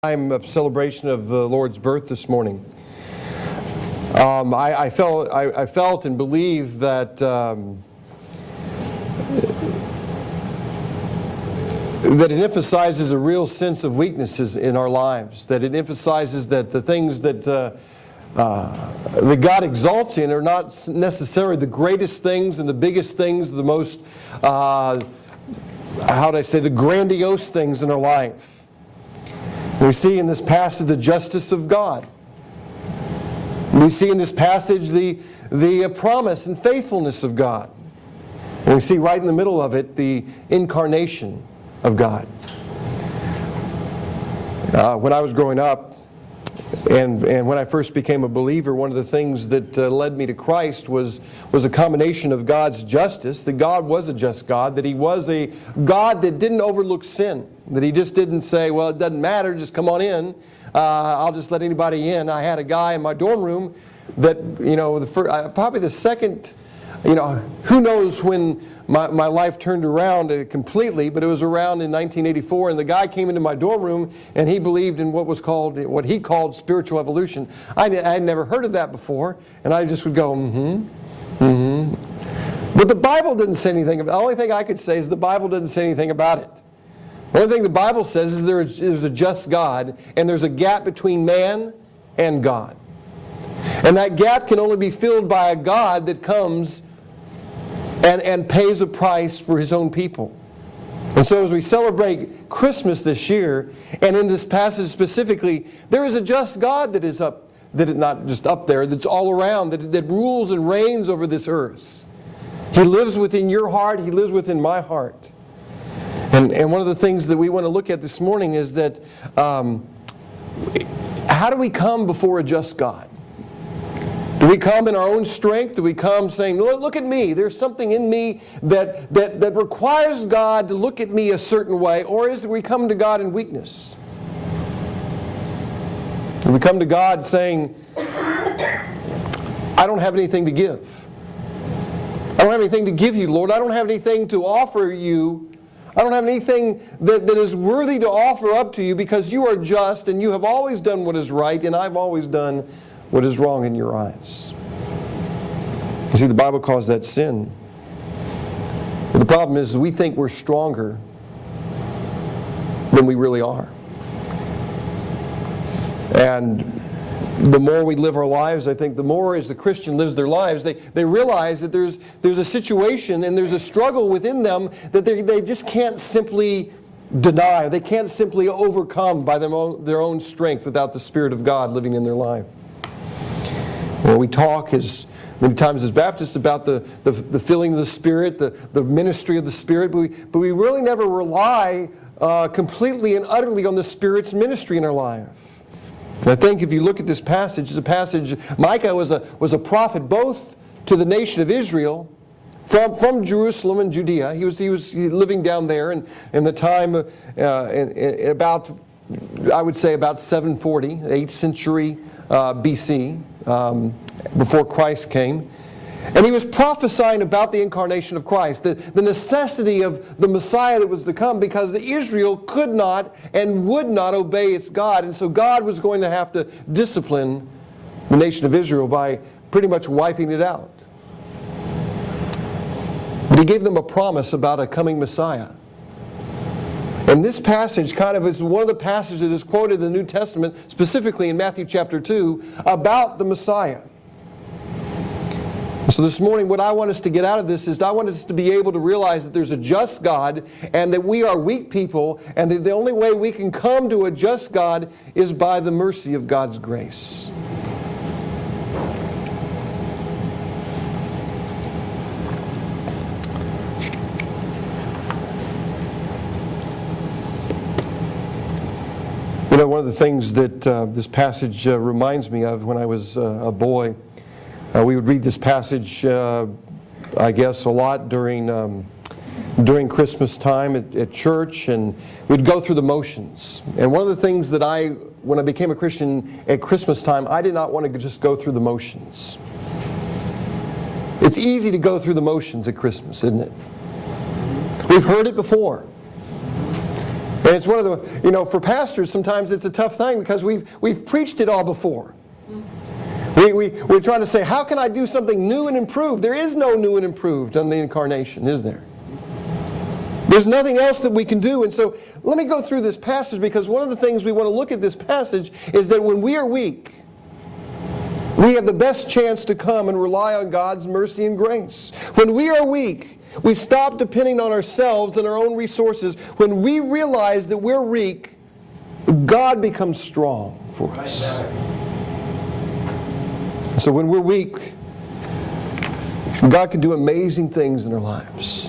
Time of celebration of the Lord's birth this morning. I felt and believe that that it emphasizes a real sense of weaknesses in our lives. That it emphasizes that the things that God exalts in are not necessarily the greatest things and the biggest things, the most the grandiose things in our life. We see in this passage the justice of God. We see in this passage the promise and faithfulness of God. And we see right in the middle of it the incarnation of God. When I was growing up, and when I first became a believer, one of the things that led me to Christ was a combination of God's justice, that God was a just God, that He was a God that didn't overlook sin, that He just didn't say, well, it doesn't matter, just come on in, I'll just let anybody in. I had a guy in my dorm room that, probably the second, who knows when my life turned around completely, but it was around in 1984, and the guy came into my dorm room and he believed in what he called spiritual evolution. I had never heard of that before, and I just would go, But the Bible didn't say anything. The only thing I could say is the Bible doesn't say anything about it. The only thing the Bible says is there's a just God, and there's a gap between man and God. And that gap can only be filled by a God that comes and pays a price for His own people. And so as we celebrate Christmas this year, and in this passage specifically, there is a just God that is up, that is not just up there, that's all around, that rules and reigns over this earth. He lives within your heart, He lives within my heart. And one of the things that we want to look at this morning is that how do we come before a just God? Do we come in our own strength? Do we come saying, look at me, there's something in me that requires God to look at me a certain way? Or is it we come to God in weakness? Do we come to God saying, I don't have anything to give. I don't have anything to give you, Lord. I don't have anything to offer you. I don't have anything that is worthy to offer up to you because you are just and you have always done what is right and I've always done what is wrong in your eyes. You see, the Bible calls that sin. But the problem is we think we're stronger than we really are. And the more we live our lives, I think the more as the Christian lives their lives, they realize that there's a situation and there's a struggle within them that they just can't simply deny. They can't simply overcome by their own strength without the Spirit of God living in their life. When we talk many times as Baptists about the filling of the Spirit, the ministry of the Spirit, but we really never rely completely and utterly on the Spirit's ministry in our life. And I think if you look at this passage, it's a passage, Micah was a prophet both to the nation of Israel, from Jerusalem and Judea. He was living down there in the time about 740, 8th century BC, before Christ came. And he was prophesying about the incarnation of Christ, the necessity of the Messiah that was to come, because Israel could not and would not obey its God. And so God was going to have to discipline the nation of Israel by pretty much wiping it out. But He gave them a promise about a coming Messiah. And this passage kind of is one of the passages that is quoted in the New Testament, specifically in Matthew chapter 2, about the Messiah. So this morning what I want us to get out of this is I want us to be able to realize that there's a just God and that we are weak people, and that the only way we can come to a just God is by the mercy of God's grace. One of the things that this passage reminds me of when I was a boy, we would read this passage, I guess, a lot during Christmas time at church, and we'd go through the motions. And one of the things that when I became a Christian at Christmas time, I did not want to just go through the motions. It's easy to go through the motions at Christmas, isn't it? We've heard it before. And it's one of the, for pastors, sometimes it's a tough thing because we've preached it all before. We're trying to say, how can I do something new and improved? There is no new and improved on the incarnation, is there? There's nothing else that we can do. And so let me go through this passage, because one of the things we want to look at this passage is that when we are weak, we have the best chance to come and rely on God's mercy and grace. When we are weak, we stop depending on ourselves and our own resources. When we realize that we're weak, God becomes strong for us. So when we're weak, God can do amazing things in our lives.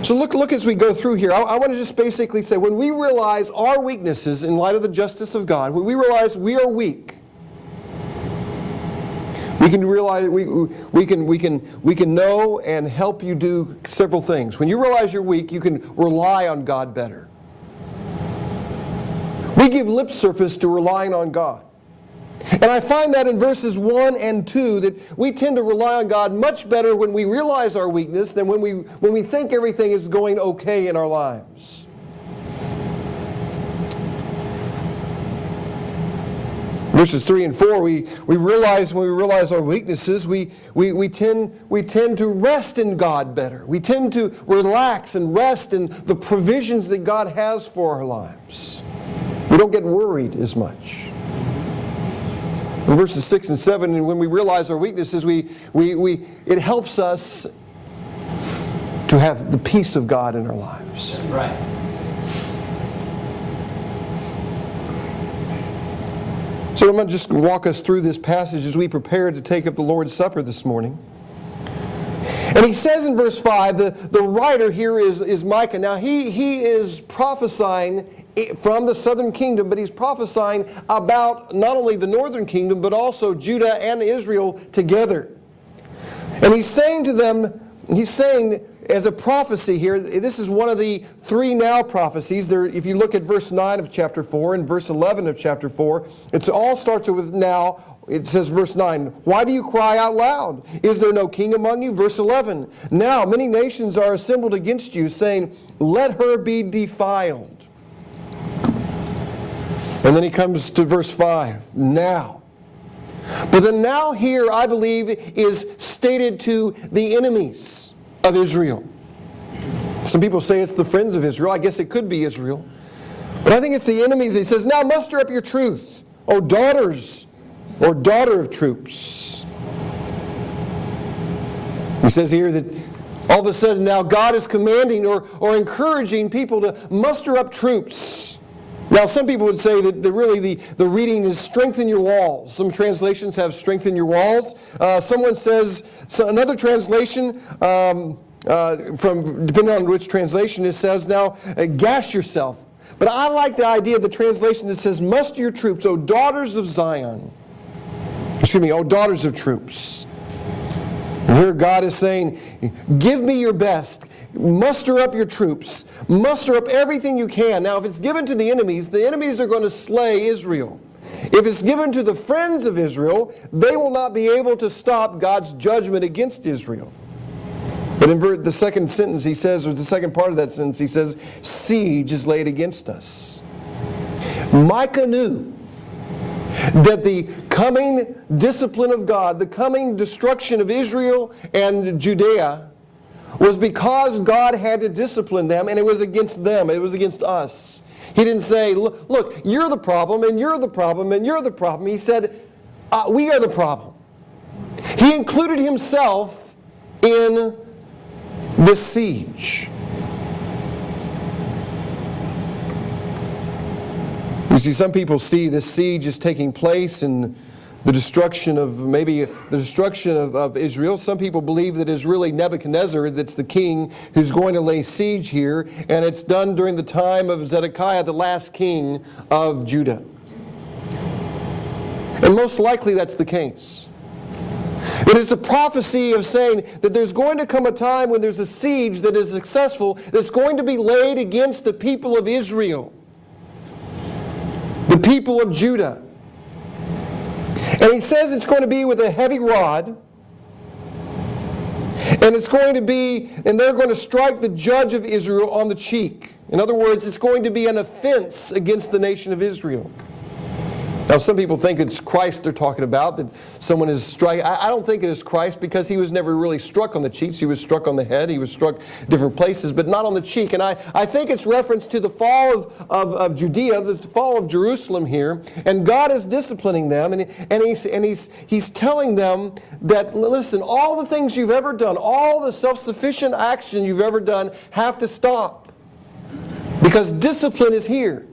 So look as we go through here. I want to just basically say, when we realize our weaknesses in light of the justice of God, when we realize we are weak, we can realize we can know and help you do several things. When you realize you're weak, you can rely on God better. We give lip service to relying on God. And I find that in verses 1 and 2 that we tend to rely on God much better when we realize our weakness than when we think everything is going okay in our lives. Verses 3 and 4, we realize when we realize our weaknesses, we tend to rest in God better. We tend to relax and rest in the provisions that God has for our lives. We don't get worried as much. In verses 6 and 7, and when we realize our weaknesses, it helps us to have the peace of God in our lives. Right. So I'm going to just walk us through this passage as we prepare to take up the Lord's Supper this morning. And he says in verse 5, the writer here is Micah. Now he is prophesying from the southern kingdom, but he's prophesying about not only the northern kingdom, but also Judah and Israel together. And he's saying to them, as a prophecy here, this is one of the 3 now prophecies. If you look at verse 9 of chapter 4 and verse 11 of chapter 4, it all starts with now. It says, verse 9, why do you cry out loud? Is there no king among you? Verse 11, now many nations are assembled against you, saying, let her be defiled. And then he comes to verse 5, now. But the now here, I believe, is stated to the enemies of Israel. Some people say it's the friends of Israel. I guess it could be Israel. But I think it's the enemies. He says, now muster up your truth, O daughters, or daughter of troops. He says here that all of a sudden now God is commanding or encouraging people to muster up troops. Now, some people would say that really the reading is strengthen your walls. Some translations have strengthen your walls. Someone says, another translation, depending on which translation, it says now, gash yourself. But I like the idea of the translation that says, muster your troops, O daughters of Zion. O daughters of troops. And here God is saying, give me your best. Muster up your troops. Muster up everything you can. Now, if it's given to the enemies are going to slay Israel. If it's given to the friends of Israel, they will not be able to stop God's judgment against Israel. But in the second sentence he says, or the second part of that sentence, he says, siege is laid against us. Micah knew that the coming discipline of God, the coming destruction of Israel and Judea, was because God had to discipline them, and it was against them. It was against us. He didn't say, look, you're the problem, and you're the problem, and you're the problem. He said, we are the problem. He included himself in this siege. You see, some people see this siege is taking place in the destruction of Israel. Some people believe that it's really Nebuchadnezzar that's the king who's going to lay siege here, and it's done during the time of Zedekiah, the last king of Judah. And most likely that's the case. It is a prophecy of saying that there's going to come a time when there's a siege that is successful that's going to be laid against the people of Israel, the people of Judah. And he says it's going to be with a heavy rod. And And it's going to be, and they're going to strike the judge of Israel on the cheek. In other words, it's going to be an offense against the nation of Israel. Now, some people think it's Christ they're talking about, that someone is striking. I don't think it is Christ, because he was never really struck on the cheeks. He was struck on the head. He was struck different places, but not on the cheek. And I think it's reference to the fall of Judea, the fall of Jerusalem here. And God is disciplining them, and he's telling them that, listen, all the things you've ever done, all the self-sufficient action you've ever done have to stop. Because discipline is here.